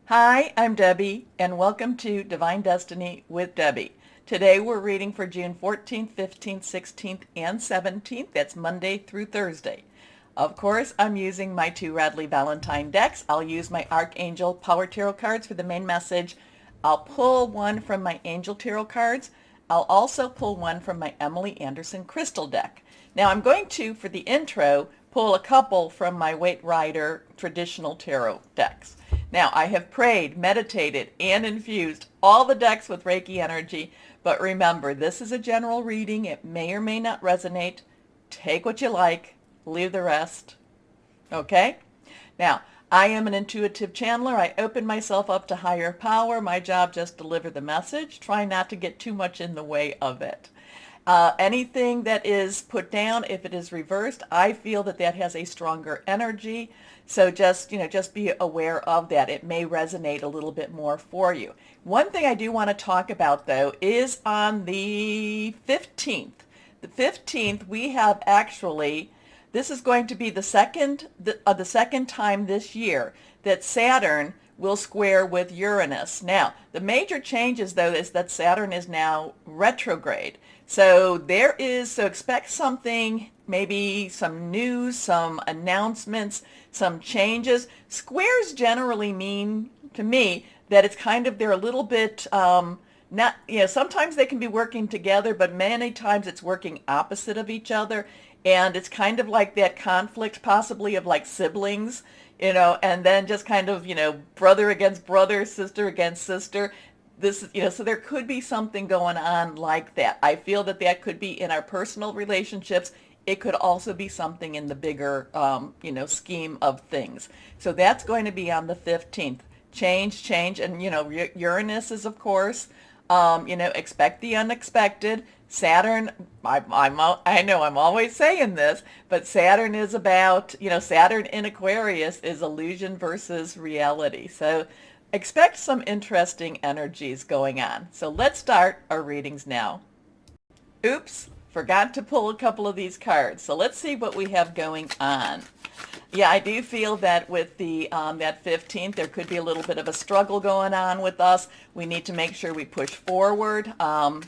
Hi, I'm Debbie, and welcome to Divine Destiny with Debbie. Today we're reading for June 14th, 15th, 16th, and 17th. That's Monday through Thursday. Of course, I'm using my two Radley Valentine decks. I'll use my Archangel Power Tarot cards for the main message. I'll pull one from my Angel Tarot cards. I'll also pull one from my Emily Anderson Crystal deck. Now I'm going to, for the intro, pull a couple from my Waite Rider traditional tarot decks. Now, I have prayed, meditated, and infused all the decks with Reiki energy, but remember, this is a general reading. It may or may not resonate. Take what you like, leave the rest. Okay? Now, I am an intuitive channeler. I open myself up to higher power. My job just deliver the message. Try not to get too much in the way of it. Anything that is put down, if it is reversed, I feel that that has a stronger energy. So just be aware of that. It may resonate a little bit more for you. One thing I do want to talk about, though, is on the 15th. The 15th, we have actually, this is going to be the second time this year that Saturn will square with Uranus. Now, the major changes, though, is that Saturn is now retrograde. So expect something, maybe some news, some announcements, some changes. Squares generally mean, to me, that it's kind of, they're a little bit, sometimes they can be working together, but many times it's working opposite of each other. And it's kind of like that conflict possibly of like siblings, and then just kind of, brother against brother, sister against sister. So there could be something going on like that. I feel that that could be in our personal relationships. It could also be something in the bigger, scheme of things. So that's going to be on the 15th. Change, and, Uranus is, of course, expect the unexpected. Saturn, I know I'm always saying this, but Saturn is about, Saturn in Aquarius is illusion versus reality. So expect some interesting energies going on. So let's start our readings now. Oops, forgot to pull a couple of these cards. So let's see what we have going on. Yeah, I do feel that with the that 15th, there could be a little bit of a struggle going on with us. We need to make sure we push forward. I'm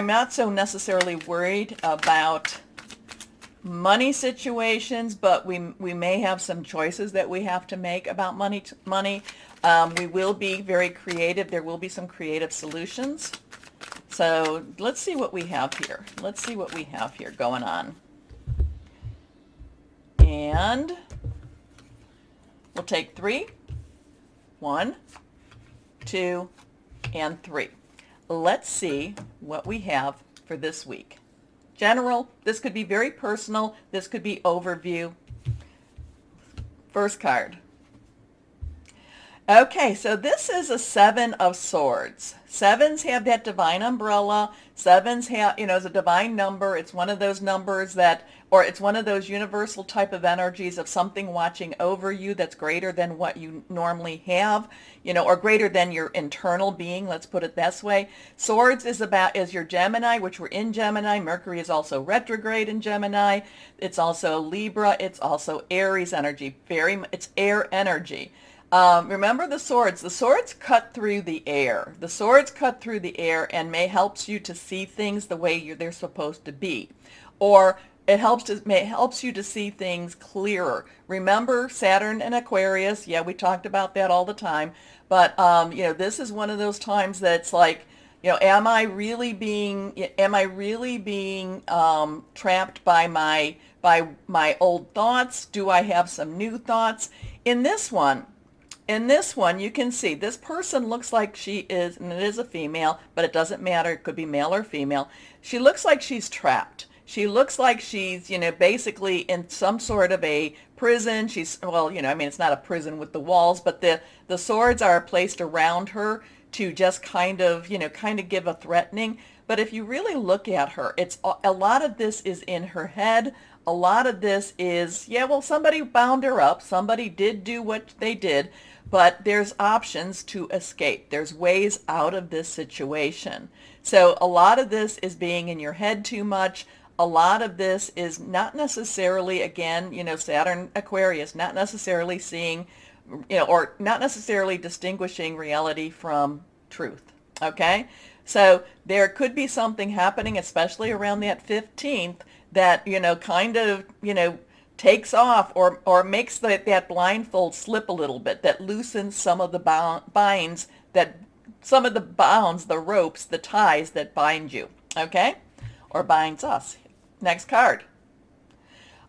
not so necessarily worried about money situations, but we may have some choices that we have to make about money. We will be very creative. There will be some creative solutions. So let's see what we have here. Let's see what we have here going on. And we'll take 3, 1, 2, and 3. Let's see what we have for this week. General, this could be very personal. This could be overview. First card. Okay, so this is a 7 of Swords. Sevens have that divine umbrella. Sevens have, is a divine number. It's one of those numbers it's one of those universal type of energies of something watching over you that's greater than what you normally have, or greater than your internal being. Let's put it this way. Swords is your Gemini, which we're in Gemini. Mercury is also retrograde in Gemini. It's also Libra. It's also Aries energy. It's air energy. Remember the swords. The swords cut through the air. The swords cut through the air and helps you to see things the way they're supposed to be. Or it helps you to see things clearer. Remember Saturn and Aquarius. Yeah, we talked about that all the time. But, this is one of those times that's like, am I really being trapped by my old thoughts? Do I have some new thoughts? In this one, you can see this person looks like she is, and it is a female, but it doesn't matter. It could be male or female. She looks like she's trapped. She looks like she's, basically in some sort of a prison. It's not a prison with the walls, but the swords are placed around her to just kind of give a threatening. But if you really look at her, a lot of this is in her head. A lot of this is, somebody bound her up. Somebody did do what they did. But there's options to escape. There's ways out of this situation. So a lot of this is being in your head too much. a lot of this is not necessarily, again, Saturn Aquarius, not necessarily seeing, or not necessarily distinguishing reality from truth. Okay? So there could be something happening, especially around that 15th, that, kind of, takes off or makes that blindfold slip a little bit, that loosens some of the binds, some of the bounds, the ropes, the ties that bind you, okay? Or binds us. Next card.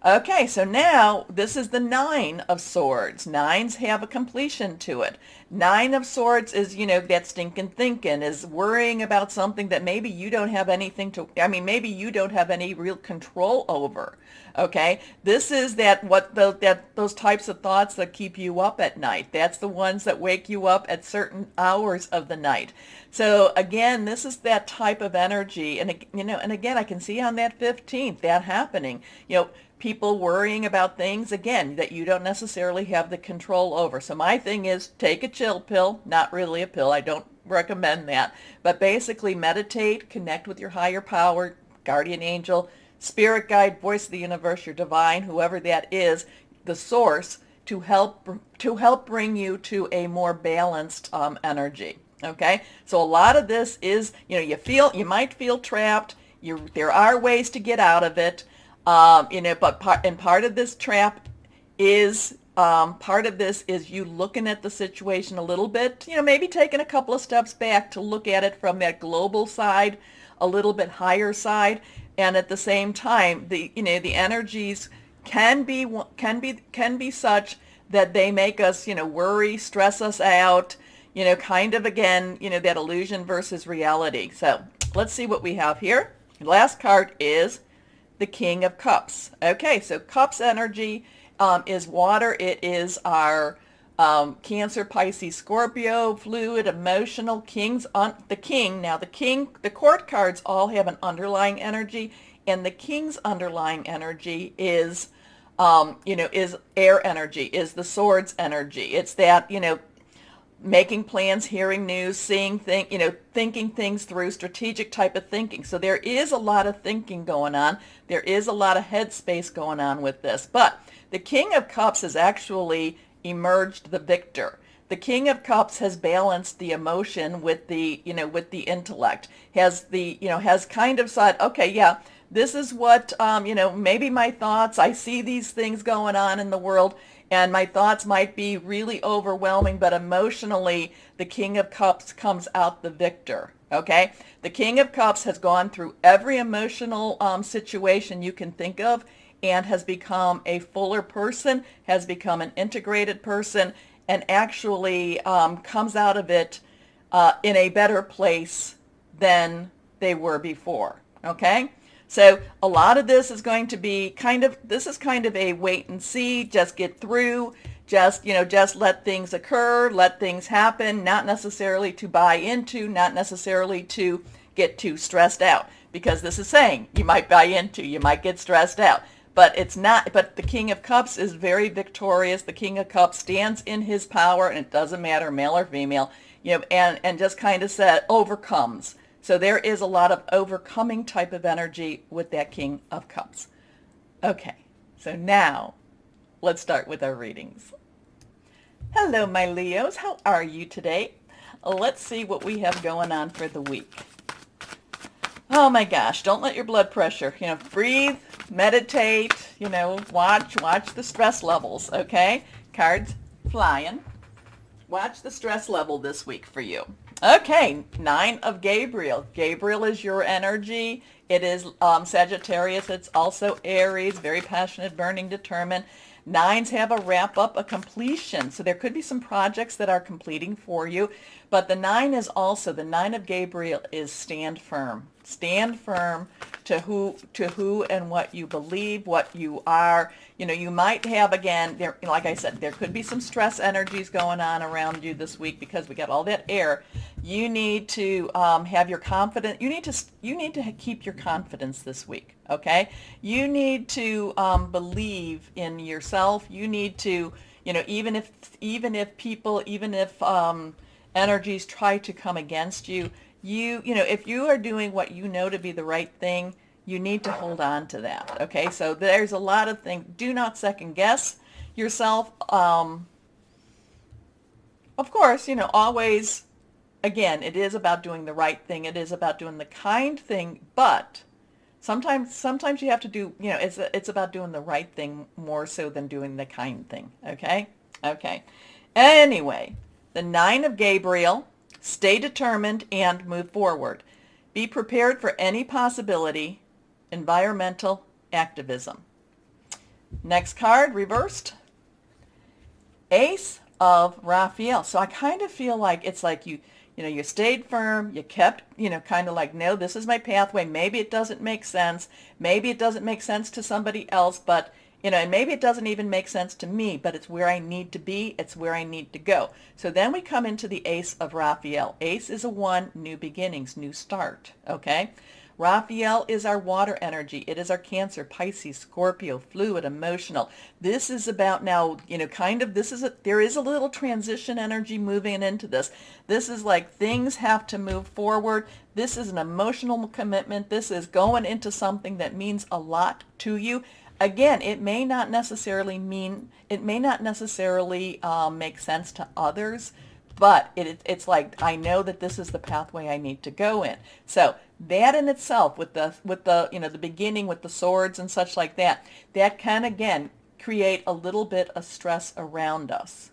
Okay, so now this is the Nine of Swords. Nines have a completion to it. Nine of Swords is, that stinking thinking, is worrying about something that maybe you don't have maybe you don't have any real control over. Okay, this is those types of thoughts that keep you up at night. That's the ones that wake you up at certain hours of the night. So again, this is that type of energy, and again, I can see on that 15th that happening. People worrying about things, again, that you don't necessarily have the control over. So my thing is, take a chill pill, not really a pill, I don't recommend that, but basically meditate, connect with your higher power, guardian angel, spirit guide, voice of the universe, your divine, whoever that is, the source, to help bring you to a more balanced energy. Okay, so a lot of this is, you might feel trapped. There are ways to get out of it. But part of this trap is, part of this is you looking at the situation a little bit, maybe taking a couple of steps back to look at it from that global side, a little bit higher side, and at the same time, the energies can be such that they make us, worry, stress us out, kind of, again, that illusion versus reality. So let's see what we have here. The last card is the King of Cups. Okay, so Cups energy is water. It is our Cancer, Pisces, Scorpio, fluid, emotional, the King. Now the court cards all have an underlying energy, and the King's underlying energy is, is air energy, is the Swords energy. It's that, making plans, hearing news, seeing things, thinking things through, strategic type of thinking. So there is a lot of thinking going on. There is a lot of headspace going on with this. But the King of Cups has actually emerged the victor. The King of Cups has balanced the emotion with the, with the intellect. Has kind of said, okay, yeah, this is what, maybe my thoughts, I see these things going on in the world, and my thoughts might be really overwhelming, but emotionally, the King of Cups comes out the victor, okay? The King of Cups has gone through every emotional situation you can think of and has become a fuller person, has become an integrated person, and actually comes out of it in a better place than they were before, okay? So a lot of this is going to be kind of a wait and see, just get through, just let things occur, let things happen, not necessarily to buy into, not necessarily to get too stressed out, because this is saying you might buy into, you might get stressed out, but it's not, but the King of Cups is very victorious. The King of Cups stands in his power, and it doesn't matter male or female, and just kind of said overcomes. So there is a lot of overcoming type of energy with that King of Cups. Okay, so now let's start with our readings. Hello, my Leos. How are you today? Let's see what we have going on for the week. Oh my gosh, don't let your blood pressure, breathe, meditate, watch the stress levels, okay? Cards flying. Watch the stress level this week for you. Okay, Nine of Gabriel. Gabriel is your energy. It is Sagittarius. It's also Aries, very passionate, burning, determined. Nines have a wrap up, a completion. So there could be some projects that are completing for you. But the Nine of Gabriel is stand firm. Stand firm to who and what you believe, what you are. You might have, again, like I said, there could be some stress energies going on around you this week because we got all that air. You need to have your confidence. You need to keep your confidence this week. Okay. You need to believe in yourself. You need to, even if energies try to come against you, if you are doing what you know to be the right thing, you need to hold on to that. Okay, so there's a lot of things. Do not second guess yourself. Of course, always, again, it is about doing the right thing. It is about doing the kind thing, but sometimes you have to do, it's about doing the right thing more so than doing the kind thing. Okay? Okay. Anyway, the 9 of Gabriel, stay determined and move forward. Be prepared for any possibility, environmental activism. Next card, reversed. Ace of Raphael. So I kind of feel like it's like you stayed firm, you kept, kind of like, no, this is my pathway. Maybe it doesn't make sense. Maybe it doesn't make sense to somebody else, but, and maybe it doesn't even make sense to me, but it's where I need to be. It's where I need to go. So then we come into the Ace of Raphael. Ace is a 1, new beginnings, new start, okay? Raphael is our water energy. It is our Cancer, Pisces, Scorpio, fluid, emotional. This is about now, there is a little transition energy moving into this. This is like things have to move forward. This is an emotional commitment. This is going into something that means a lot to you. Again, it may not necessarily make sense to others, but it's like, I know that this is the pathway I need to go in. So that in itself, with the the beginning with the swords and such like that can again create a little bit of stress around us.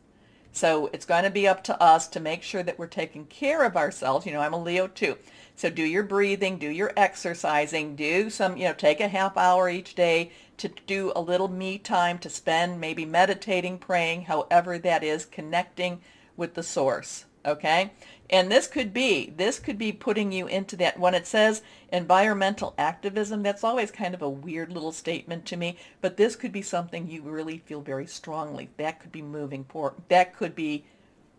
So it's going to be up to us to make sure that we're taking care of ourselves. I'm a Leo too. So do your breathing, do your exercising, do some, take a half hour each day to do a little me time to spend, maybe meditating, praying, however that is, connecting with the source, okay? And this could be putting you into that. When it says environmental activism, that's always kind of a weird little statement to me, but this could be something you really feel very strongly. That could be moving forward. That could be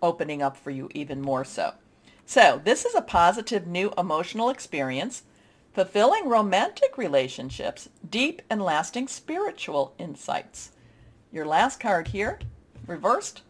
opening up for you even more so. So this is a positive new emotional experience, fulfilling romantic relationships, deep and lasting spiritual insights. Your last card here, reversed.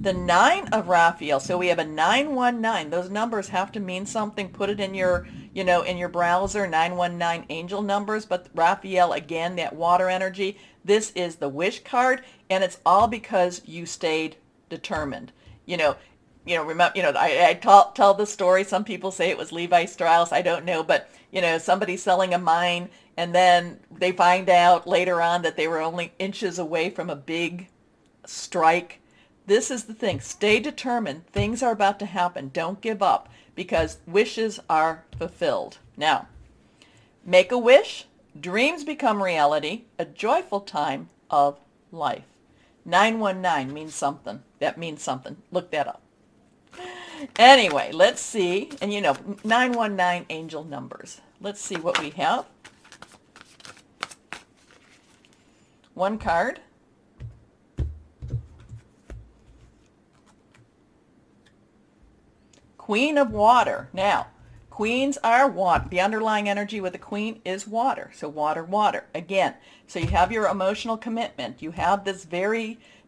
The 9 of Raphael. So we have a 919. Those numbers have to mean something. Put it in your, in your browser, 919 angel numbers. But Raphael, again, that water energy. This is the wish card, and it's all because you stayed determined. Remember, I tell the story. Some people say it was Levi Strauss. I don't know, but somebody selling a mine, and then they find out later on that they were only inches away from a big strike. This is the thing. Stay determined. Things are about to happen. Don't give up, because wishes are fulfilled. Now, make a wish. Dreams become reality. A joyful time of life. 919 means something. That means something. Look that up. Anyway, let's see. And 919 angel numbers. Let's see what we have. One card. Queen of Water. Now, queens are water. The underlying energy with the queen is water. So water, water. Again, so you have your emotional commitment. You have this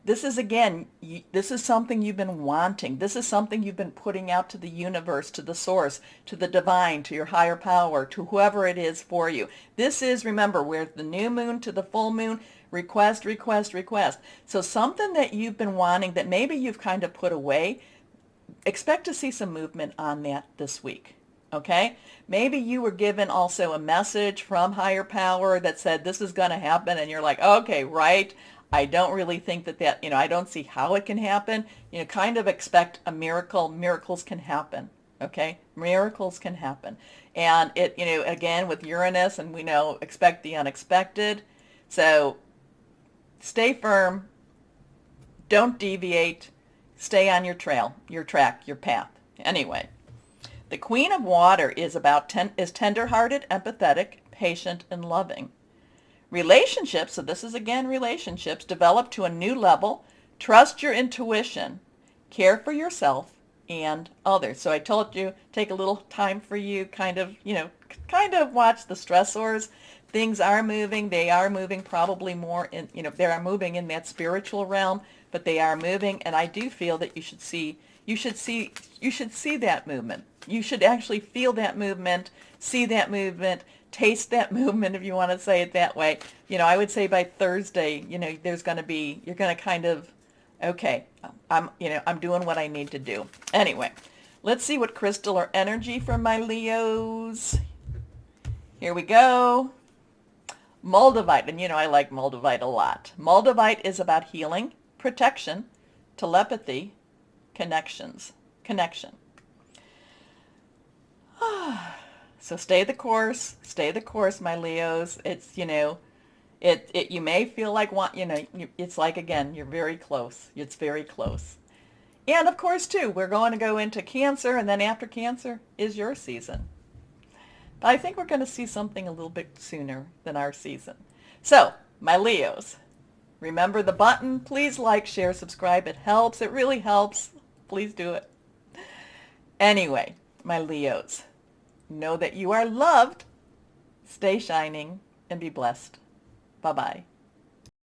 this is something you've been wanting. This is something you've been putting out to the universe, to the source, to the divine, to your higher power, to whoever it is for you. This is, remember, where the new moon to the full moon, request, request, request. So something that you've been wanting that maybe you've kind of put away, expect to see some movement on that this week, okay? Maybe you were given also a message from higher power that said this is going to happen, and you're like, okay, right. I don't really think that, I don't see how it can happen. Kind of expect a miracle. Miracles can happen, okay? Miracles can happen. And it, again, with Uranus, and we know, expect the unexpected. So stay firm. Don't deviate. Stay on your trail, your track, your path. Anyway, the Queen of Water is is tender-hearted, empathetic, patient, and loving. Relationships, so this is again relationships, develop to a new level. Trust your intuition. Care for yourself and others. So I told you, take a little time for you, kind of watch the stressors. Things are moving. They are moving probably more in, they are moving in that spiritual realm, but they are moving, and I do feel that you should see that movement. You should actually feel that movement, see that movement, taste that movement, if you want to say it that way. I would say by Thursday, there's going to be, you're going to kind of, okay, I'm doing what I need to do. Anyway, let's see what crystal or energy for my Leos. Here we go. Moldavite, and I like Moldavite a lot. Moldavite is about healing, protection, telepathy, connection. So stay the course, my Leos. It's, you may feel like, it's like, again, you're very close. It's very close. And of course, too, we're going to go into Cancer, and then after Cancer is your season. But I think we're going to see something a little bit sooner than our season. So, my Leos, remember the button. Please like, share, subscribe. It helps. It really helps. Please do it. Anyway, my Leos, know that you are loved. Stay shining and be blessed. Bye-bye.